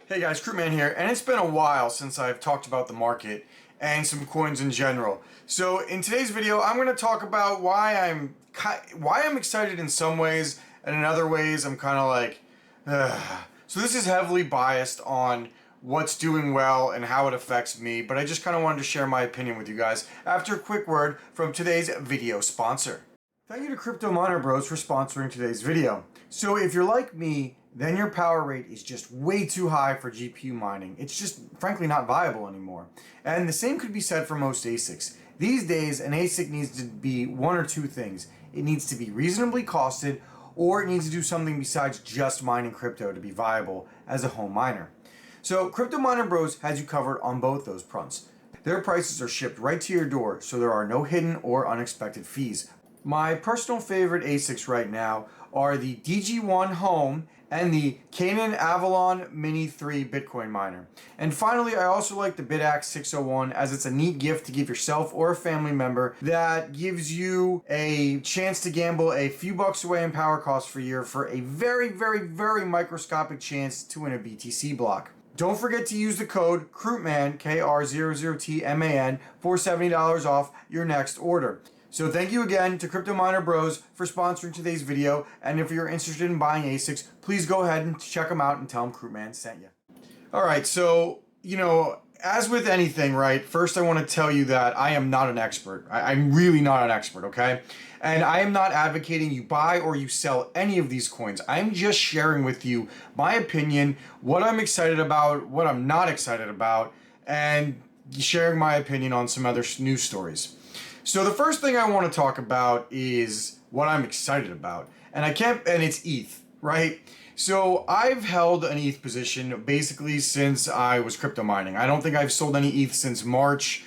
Hey guys, Crewman here, and it's been a while since I've talked about the market and some coins in general. So in today's video, I'm going to talk about why I'm excited in some ways, and in other ways I'm kind of like, ugh. So this is heavily biased on what's doing well and how it affects me, but I just kind of wanted to share my opinion with you guys after a quick word from today's video sponsor. Thank you to Crypto Miner Bros for sponsoring today's video. So if you're like me, then your power rate is just way too high for GPU mining. It's just frankly not viable anymore. And the same could be said for most ASICs. These days, an ASIC needs to be one or two things. It needs to be reasonably costed, or it needs to do something besides just mining crypto to be viable as a home miner. So Crypto Miner Bros has you covered on both those fronts. Their prices are shipped right to your door, so there are no hidden or unexpected fees. My personal favorite ASICs right now are the DG1 Home and the Canaan Avalon Mini 3 Bitcoin miner. And finally, I also like the BitAxe 601 as it's a neat gift to give yourself or a family member that gives you a chance to gamble a few bucks away in power costs per year for a very, very, very microscopic chance to win a BTC block. Don't forget to use the code CRUITMAN, KR00TMAN, for $70 off your next order. So thank you again to Crypto Miner Bros for sponsoring today's video, and if you're interested in buying ASICs, please go ahead and check them out and tell them Crewman sent you. Alright, so, as with anything, right, first I want to tell you that I am not an expert. I'm really not an expert, okay? And I am not advocating you buy or you sell any of these coins. I'm just sharing with you my opinion, what I'm excited about, what I'm not excited about, and sharing my opinion on some other news stories. So the first thing I want to talk about is what I'm excited about. And it's ETH, right? So I've held an ETH position basically since I was crypto mining. I don't think I've sold any ETH since March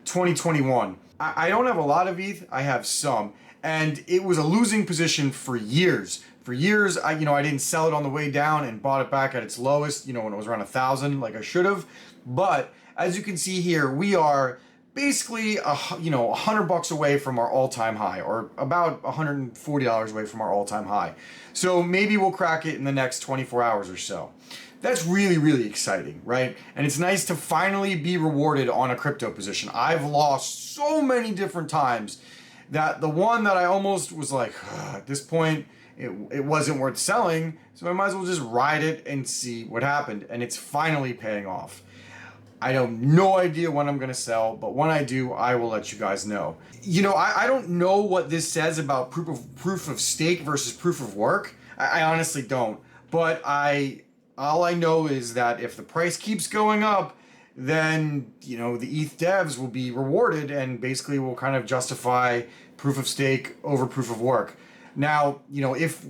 2021. I don't have a lot of ETH, I have some. And it was a losing position for years. For years, I didn't sell it on the way down and bought it back at its lowest, when it was around 1,000 like I should have. But as you can see here, we are basically $100 away from our all-time high, or about $140 away from our all-time high. So maybe we'll crack it in the next 24 hours or so. That's really, really exciting, right? And it's nice to finally be rewarded on a crypto position. I've lost so many different times that the one that I almost was like, at this point, it wasn't worth selling, so I might as well just ride it and see what happened. And it's finally paying off. I have no idea when I'm going to sell, but when I do, I will let you guys know. I don't know what this says about proof of stake versus proof of work. I honestly don't. But all I know is that if the price keeps going up, then, the ETH devs will be rewarded and basically will kind of justify proof of stake over proof of work. Now, if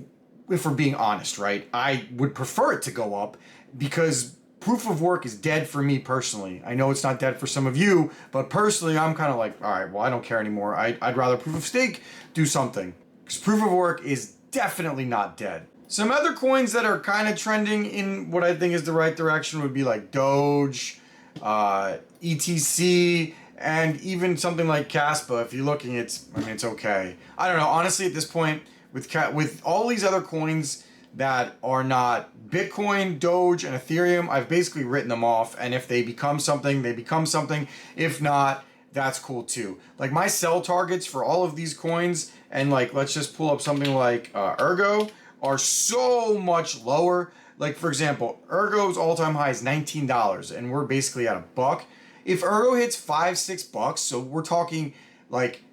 we're being honest, right, I would prefer it to go up because proof of work is dead for me personally. I know it's not dead for some of you, but personally, I'm kind of like, all right, well, I don't care anymore. I'd rather proof of stake do something, because proof of work is definitely not dead. Some other coins that are kind of trending in what I think is the right direction would be like Doge, ETC, and even something like Caspa. If you're looking, it's okay. I don't know. Honestly, at this point, with all these other coins that are not Bitcoin, Doge, and Ethereum, I've basically written them off, and if they become something, they become something. If not, that's cool too. Like my sell targets for all of these coins, and let's just pull up something like Ergo, are so much lower. Like for example, Ergo's all-time high is $19, and we're basically at $1. If Ergo hits $5-6, so we're talking like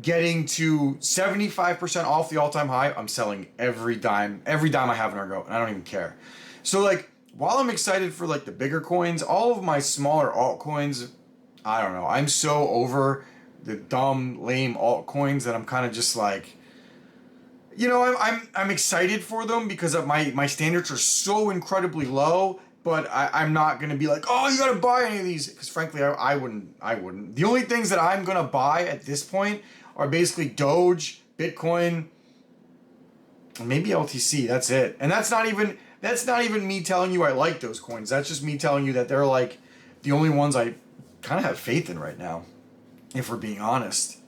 getting to 75% off the all-time high, I'm selling every dime I have in Ergo, and I don't even care. So while I'm excited for the bigger coins, all of my smaller altcoins, I don't know, I'm so over the dumb, lame altcoins that I'm kind of just like, I'm excited for them because my standards are so incredibly low, but I'm not going to be like, oh, you got to buy any of these, because frankly, I wouldn't. The only things that I'm going to buy at this point are basically Doge, Bitcoin, and maybe LTC. That's it. And that's not even me telling you I like those coins. That's just me telling you that they're the only ones I kind of have faith in right now, if we're being honest.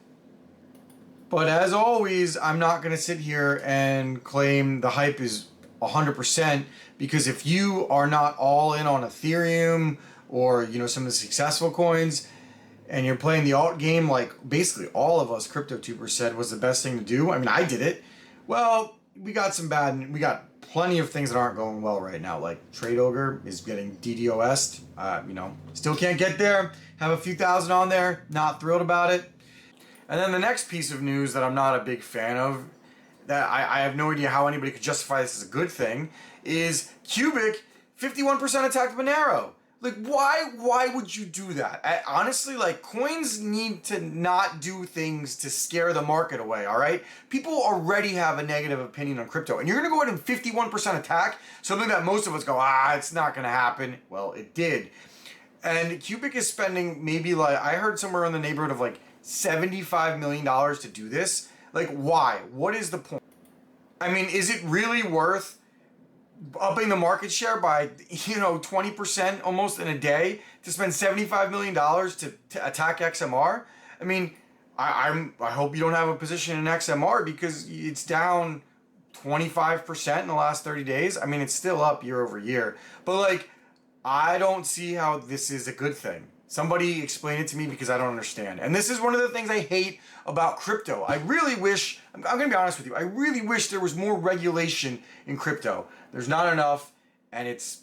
But as always, I'm not going to sit here and claim the hype is 100%, because if you are not all in on Ethereum or, you know, some of the successful coins, and you're playing the alt game like basically all of us CryptoTubers said was the best thing to do. I mean, I did it. Well, we got plenty of things that aren't going well right now. Like Trade Ogre is getting DDoS'd. You know, still can't get there. Have a few thousand on there. Not thrilled about it. And then the next piece of news that I'm not a big fan of, that I have no idea how anybody could justify this as a good thing, is Qubic 51% attacked Monero. Like, why would you do that? Honestly, like, coins need to not do things to scare the market away, all right? People already have a negative opinion on crypto, and you're going to go ahead and 51% attack something that most of us go, it's not going to happen. Well, it did. And Qubic is spending maybe, like, I heard somewhere in the neighborhood of, like, $75 million to do this. Like, why? What is the point? I mean, is it really worth upping the market share by, 20% almost in a day to spend $75 million to attack XMR? I mean, I hope you don't have a position in XMR because it's down 25% in the last 30 days. I mean, it's still up year over year. But, like, I don't see how this is a good thing. Somebody explain it to me because I don't understand. And this is one of the things I hate about crypto. I really wish, I'm going to be honest with you, I really wish there was more regulation in crypto. There's not enough, and it's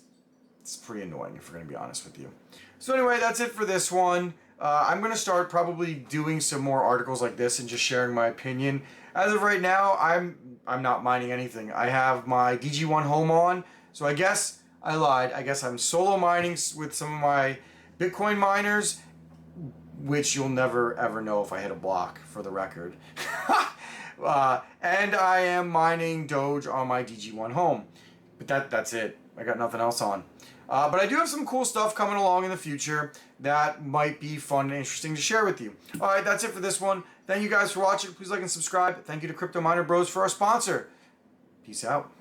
pretty annoying if we're going to be honest with you. So anyway, that's it for this one. I'm going to start probably doing some more articles like this and just sharing my opinion. As of right now, I'm not mining anything. I have my DG1 home on, so I guess I lied. I guess I'm solo mining with some of my Bitcoin miners, which you'll never ever know if I hit a block, for the record. And I am mining Doge on my DG1 home. But that's it. I got nothing else on. But I do have some cool stuff coming along in the future that might be fun and interesting to share with you. Alright, that's it for this one. Thank you guys for watching. Please like and subscribe. Thank you to Crypto Miner Bros for our sponsor. Peace out.